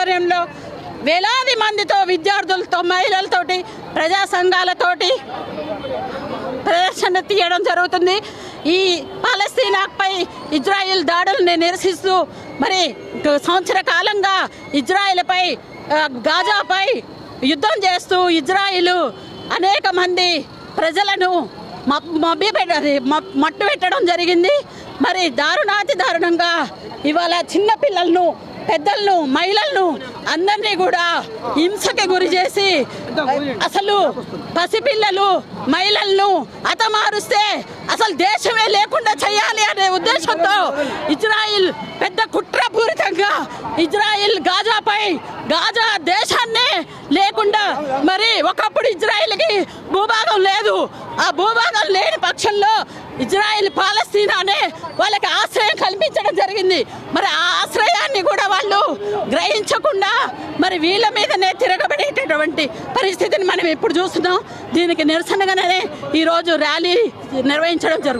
ఆధ్వర్యంలో వేలాది మందితో, విద్యార్థులతో, మహిళలతోటి, ప్రజా సంఘాలతోటి ప్రదర్శన తీయడం జరుగుతుంది. ఈ పాలస్తీనాపై ఇజ్రాయిల్ దాడుల్ని నిరసిస్తూ మరి సంవత్సర కాలంగా ఇజ్రాయిల్పై, గాజాపై యుద్ధం చేస్తూ ఇజ్రాయిల్ అనేక మంది ప్రజలను మట్టు పెట్టడం జరిగింది. మరి దారుణాతి దారుణంగా ఇవాళ చిన్న పిల్లలను, పెద్దలను, మహిళలను అందరినీ కూడా హింసకి గురి చేసి అసలు పసిపిల్లలు, మహిళలను హతమారుస్తే అసలు దేశమే లేకుండా చేయాలి అనే ఉద్దేశంతో ఇజ్రాయిల్ పెద్ద కుట్రపూరితంగా ఇజ్రాయిల్ గాజా దేశాన్ని లేకుండా, మరి ఒకప్పుడు ఇజ్రాయిల్కి భూభాగం లేదు, ఆ భూభాగం లేని పక్షంలో ఇజ్రాయిల్ పాలస్తీనానే వాళ్ళకి ఆశ్రయం కల్పించడం జరిగింది. మరి ఆ ఆశ్రయాన్ని కూడా వాళ్ళు గ్రహించకుండా మరి వీళ్ళ మీదనే తిరగబడేటటువంటి పరిస్థితిని మనం ఇప్పుడు చూస్తున్నాం. దీనికి నిరసనగానే ఈరోజు ర్యాలీ నిర్వహించడం జరుగుతుంది.